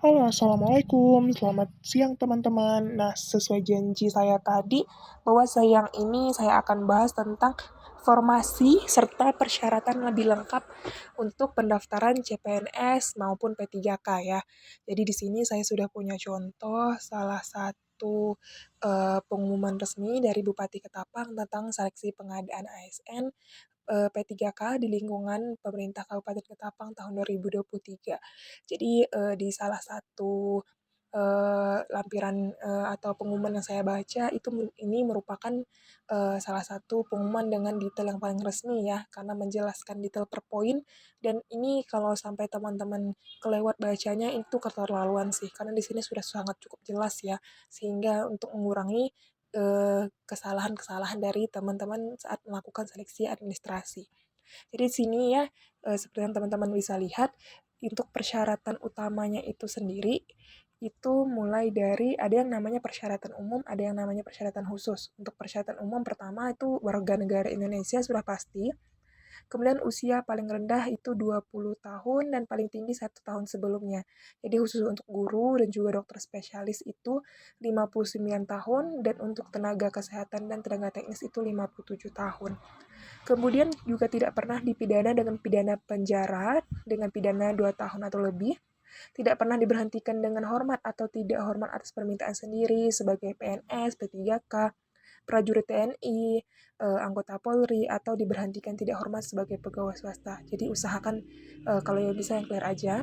Halo, assalamualaikum. Selamat siang, teman-teman. Nah, sesuai janji saya tadi, bahwa siang ini saya akan bahas tentang formasi serta persyaratan lebih lengkap untuk pendaftaran CPNS maupun P3K ya. Jadi di sini saya sudah punya contoh salah satu pengumuman resmi dari Bupati Ketapang tentang seleksi pengadaan ASN P3K di lingkungan pemerintah Kabupaten Ketapang tahun 2023. Jadi, di salah satu, lampiran, atau pengumuman yang saya baca itu ini merupakan, salah satu pengumuman dengan detail yang paling resmi ya, karena menjelaskan detail per poin dan ini kalau sampai teman-teman kelewat bacanya itu keterlaluan sih, karena di sini sudah sangat cukup jelas ya, sehingga untuk mengurangi kesalahan-kesalahan dari teman-teman saat melakukan seleksi administrasi. Jadi di sini ya, seperti yang teman-teman bisa lihat, untuk persyaratan utamanya itu sendiri, itu mulai dari ada yang namanya persyaratan umum, ada yang namanya persyaratan khusus. Untuk persyaratan umum pertama itu warga negara Indonesia sudah pasti, kemudian usia paling rendah itu 20 tahun dan paling tinggi 1 tahun sebelumnya. Jadi khusus untuk guru dan juga dokter spesialis itu 59 tahun dan untuk tenaga kesehatan dan tenaga teknis itu 57 tahun. Kemudian juga tidak pernah dipidana dengan pidana penjara dengan pidana 2 tahun atau lebih, tidak pernah diberhentikan dengan hormat atau tidak hormat atas permintaan sendiri sebagai PNS, P3K, prajurit TNI, anggota Polri, atau diberhentikan tidak hormat sebagai pegawai swasta. Jadi usahakan kalau bisa yang clear aja.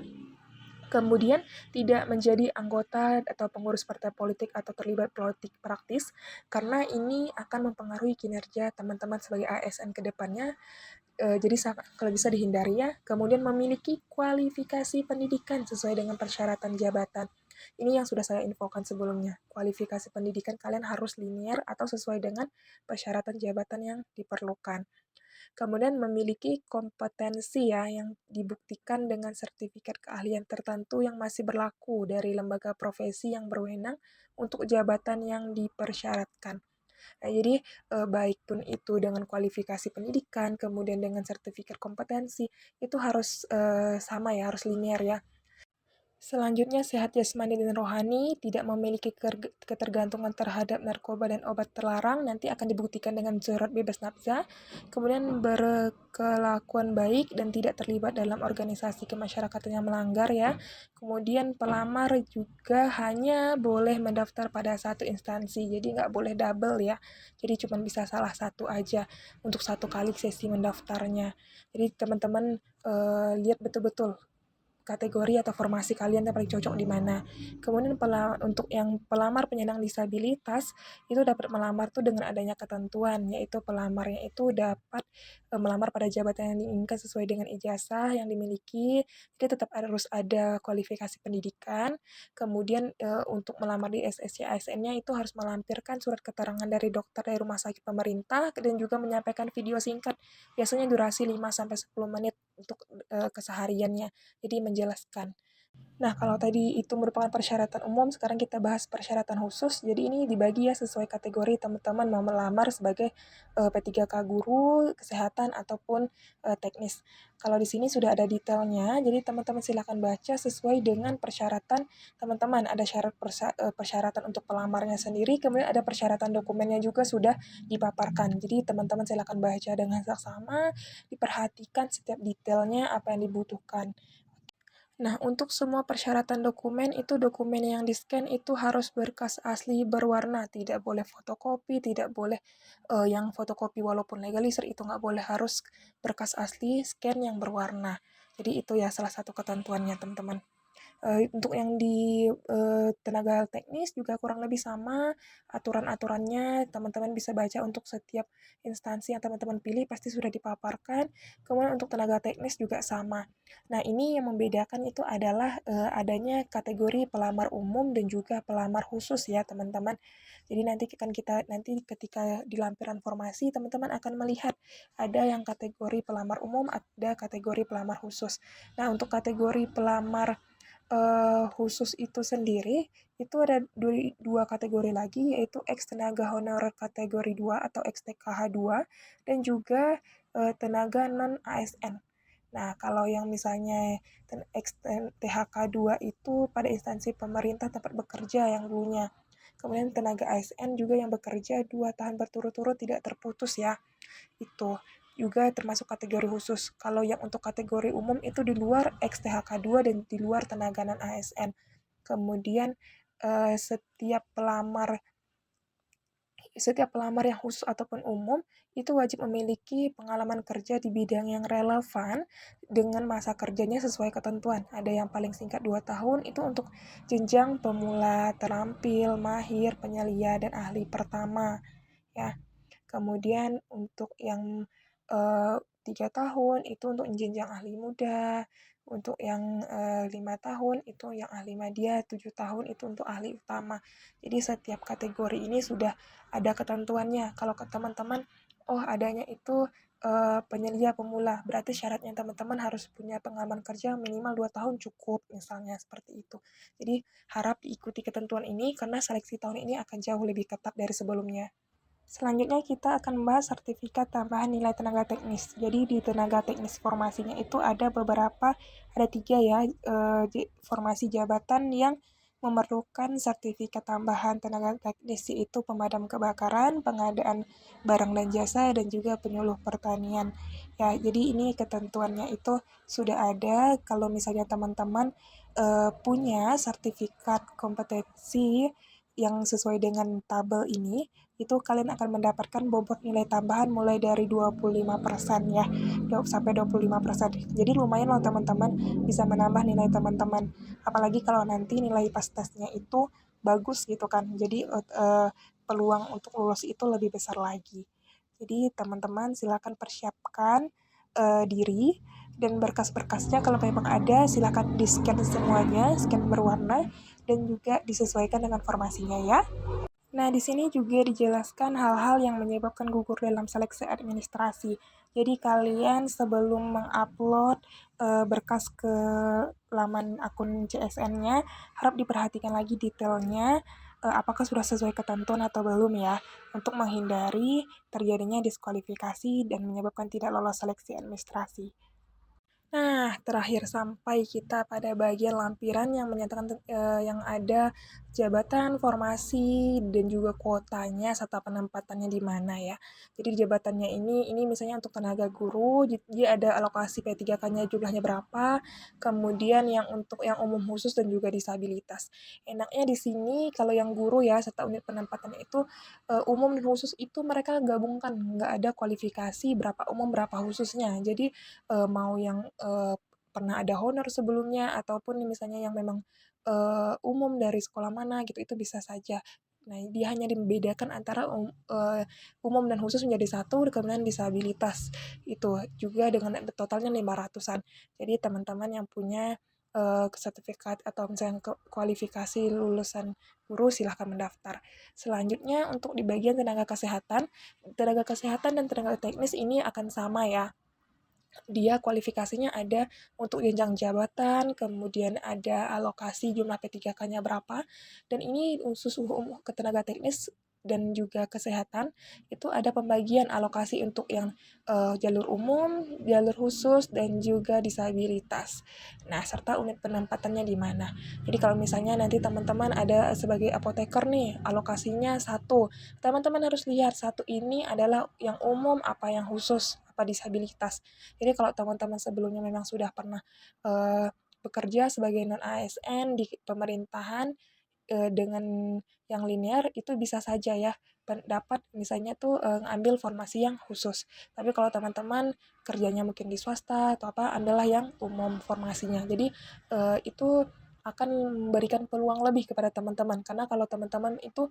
Kemudian tidak menjadi anggota atau pengurus partai politik atau terlibat politik praktis karena ini akan mempengaruhi kinerja teman-teman sebagai ASN ke depannya. Jadi kalau bisa dihindari ya. Kemudian memiliki kualifikasi pendidikan sesuai dengan persyaratan jabatan. Ini yang sudah saya infokan sebelumnya. Kualifikasi pendidikan kalian harus linear atau sesuai dengan persyaratan jabatan yang diperlukan. Kemudian memiliki kompetensi ya yang dibuktikan dengan sertifikat keahlian tertentu yang masih berlaku dari lembaga profesi yang berwenang untuk jabatan yang dipersyaratkan. Nah, jadi baik pun itu dengan kualifikasi pendidikan, kemudian dengan sertifikat kompetensi, itu harus sama ya, harus linear ya. Selanjutnya, sehat jasmani dan rohani, tidak memiliki ketergantungan terhadap narkoba dan obat terlarang, nanti akan dibuktikan dengan surat bebas nafsa. Kemudian berkelakuan baik dan tidak terlibat dalam organisasi kemasyarakatan yang melanggar ya. Kemudian pelamar juga hanya boleh mendaftar pada satu instansi, jadi nggak boleh double ya. Jadi cuma bisa salah satu aja untuk satu kali sesi mendaftarnya. Jadi teman-teman lihat betul-betul kategori atau formasi kalian yang paling cocok di mana. Kemudian untuk yang pelamar penyandang disabilitas itu dapat melamar tuh dengan adanya ketentuan, yaitu pelamarnya itu dapat melamar pada jabatan yang diinginkan sesuai dengan ijazah yang dimiliki. Jadi tetap harus ada kualifikasi pendidikan. Kemudian untuk melamar di SSC ASN-nya itu harus melampirkan surat keterangan dari dokter dari rumah sakit pemerintah dan juga menyampaikan video singkat. Biasanya durasi 5 sampai 10 menit untuk kesehariannya. Jadi menjelaskan. Nah, kalau tadi itu merupakan persyaratan umum, sekarang kita bahas persyaratan khusus. Jadi ini dibagi ya sesuai kategori teman-teman mau melamar sebagai P3K guru, kesehatan, ataupun teknis. Kalau di sini sudah ada detailnya, jadi teman-teman silakan baca sesuai dengan persyaratan teman-teman. Ada persyaratan untuk pelamarnya sendiri, kemudian ada persyaratan dokumennya juga sudah dipaparkan. Jadi teman-teman silakan baca dengan saksama, diperhatikan setiap detailnya apa yang dibutuhkan. Nah, untuk semua persyaratan dokumen itu dokumen yang di-scan itu harus berkas asli berwarna, tidak boleh fotokopi, tidak boleh yang fotokopi walaupun legalisir itu nggak boleh, harus berkas asli scan yang berwarna. Jadi itu ya salah satu ketentuannya teman-teman. Untuk yang di tenaga teknis juga kurang lebih sama aturan-aturannya, teman-teman bisa baca untuk setiap instansi yang teman-teman pilih pasti sudah dipaparkan. Kemudian untuk tenaga teknis juga sama. Nah, ini yang membedakan itu adalah adanya kategori pelamar umum dan juga pelamar khusus ya, teman-teman. Jadi nanti ketika di lampiran formasi teman-teman akan melihat ada yang kategori pelamar umum, ada kategori pelamar khusus. Nah, untuk kategori pelamar khusus itu sendiri, itu ada dua kategori lagi, yaitu ex tenaga honorer kategori 2 atau ex TKH 2, dan juga tenaga non-ASN. Nah, kalau yang misalnya THK 2 itu pada instansi pemerintah tempat bekerja yang dulunya. Kemudian tenaga ASN juga yang bekerja 2 tahun berturut-turut tidak terputus ya. Itu juga termasuk kategori khusus. Kalau yang untuk kategori umum itu di luar THK 2 dan di luar tenaga non ASN. Kemudian setiap pelamar yang khusus ataupun umum itu wajib memiliki pengalaman kerja di bidang yang relevan dengan masa kerjanya sesuai ketentuan. Ada yang paling singkat 2 tahun itu untuk jenjang pemula, terampil, mahir, penyelia, dan ahli pertama. Ya, kemudian untuk yang 3 tahun itu untuk jenjang ahli muda, untuk yang 5 tahun itu yang ahli media, 7 tahun itu untuk ahli utama. Jadi setiap kategori ini sudah ada ketentuannya. Kalau ke teman-teman, oh adanya itu penyelia pemula, berarti syaratnya teman-teman harus punya pengalaman kerja minimal 2 tahun cukup, misalnya seperti itu. Jadi harap diikuti ketentuan ini karena seleksi tahun ini akan jauh lebih ketat dari sebelumnya. Selanjutnya kita akan membahas sertifikat tambahan nilai tenaga teknis. Jadi di tenaga teknis formasinya itu ada 3 ya, formasi jabatan yang memerlukan sertifikat tambahan tenaga teknis, yaitu pemadam kebakaran, pengadaan barang dan jasa, dan juga penyuluh pertanian. Ya, jadi ini ketentuannya itu sudah ada. Kalau misalnya teman-teman punya sertifikat kompetensi yang sesuai dengan tabel ini, itu kalian akan mendapatkan bobot nilai tambahan mulai dari 25% ya, sampai 25%. Jadi lumayan loh teman-teman, bisa menambah nilai teman-teman. Apalagi kalau nanti nilai pas tesnya itu bagus gitu kan. Jadi peluang untuk lulus itu lebih besar lagi. Jadi teman-teman silakan persiapkan diri, dan berkas-berkasnya kalau memang ada silakan di-scan semuanya, scan berwarna, dan juga disesuaikan dengan formasinya ya. Nah, di sini juga dijelaskan hal-hal yang menyebabkan gugur dalam seleksi administrasi. Jadi kalian sebelum mengupload berkas ke laman akun CSN-nya, harap diperhatikan lagi detailnya, apakah sudah sesuai ketentuan atau belum ya, untuk menghindari terjadinya diskualifikasi dan menyebabkan tidak lolos seleksi administrasi. Nah, terakhir sampai kita pada bagian lampiran yang menyatakan yang ada jabatan, formasi, dan juga kuotanya serta penempatannya di mana ya. Jadi di jabatannya ini misalnya untuk tenaga guru, dia ada alokasi P3K-nya jumlahnya berapa, kemudian yang untuk yang umum khusus dan juga disabilitas. Enaknya di sini kalau yang guru ya serta unit penempatannya itu umum dan khusus itu mereka gabungkan, nggak ada kualifikasi berapa umum berapa khususnya. Jadi mau yang pernah ada honor sebelumnya ataupun misalnya yang memang umum dari sekolah mana gitu, itu bisa saja. Nah, dia hanya membedakan antara umum dan khusus menjadi satu, kemudian disabilitas itu juga dengan totalnya 500-an. Jadi teman-teman yang punya sertifikat atau misalnya kualifikasi lulusan guru silahkan mendaftar. Selanjutnya untuk di bagian tenaga kesehatan dan tenaga teknis ini akan sama ya, dia kualifikasinya ada untuk jenjang jabatan, kemudian ada alokasi jumlah P3K-nya berapa, dan ini khusus ketenaga teknis dan juga kesehatan, itu ada pembagian alokasi untuk yang jalur umum, jalur khusus, dan juga disabilitas. Nah, serta unit penempatannya di mana. Jadi kalau misalnya nanti teman-teman ada sebagai apoteker nih, alokasinya satu, teman-teman harus lihat satu ini adalah yang umum apa yang khusus, apa disabilitas. Jadi kalau teman-teman sebelumnya memang sudah pernah bekerja sebagai non ASN di pemerintahan dengan yang linear, itu bisa saja ya dapat misalnya tuh ngambil formasi yang khusus. Tapi kalau teman-teman kerjanya mungkin di swasta atau apa, adalah yang umum formasinya. Jadi itu akan memberikan peluang lebih kepada teman-teman, karena kalau teman-teman itu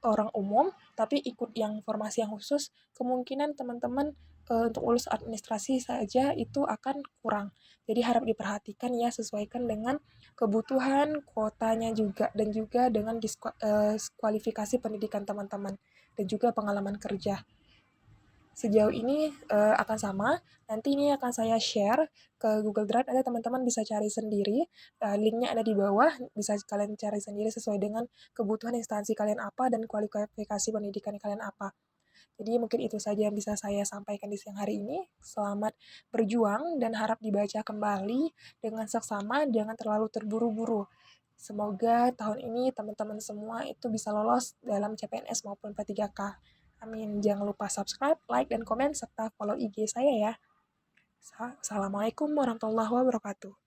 orang umum tapi ikut yang formasi yang khusus, kemungkinan teman-teman untuk lulus administrasi saja itu akan kurang. Jadi harap diperhatikan ya, sesuaikan dengan kebutuhan, kuotanya juga, dan juga dengan kualifikasi pendidikan teman-teman, dan juga pengalaman kerja. Sejauh ini akan sama, nanti ini akan saya share ke Google Drive, nanti teman-teman bisa cari sendiri, linknya ada di bawah, bisa kalian cari sendiri sesuai dengan kebutuhan instansi kalian apa dan kualifikasi pendidikan kalian apa. Jadi mungkin itu saja yang bisa saya sampaikan di siang hari ini. Selamat berjuang dan harap dibaca kembali dengan seksama, jangan terlalu terburu-buru. Semoga tahun ini teman-teman semua itu bisa lolos dalam CPNS maupun P3K. Amin. Jangan lupa subscribe, like, dan komen, serta follow IG saya ya. Assalamualaikum warahmatullahi wabarakatuh.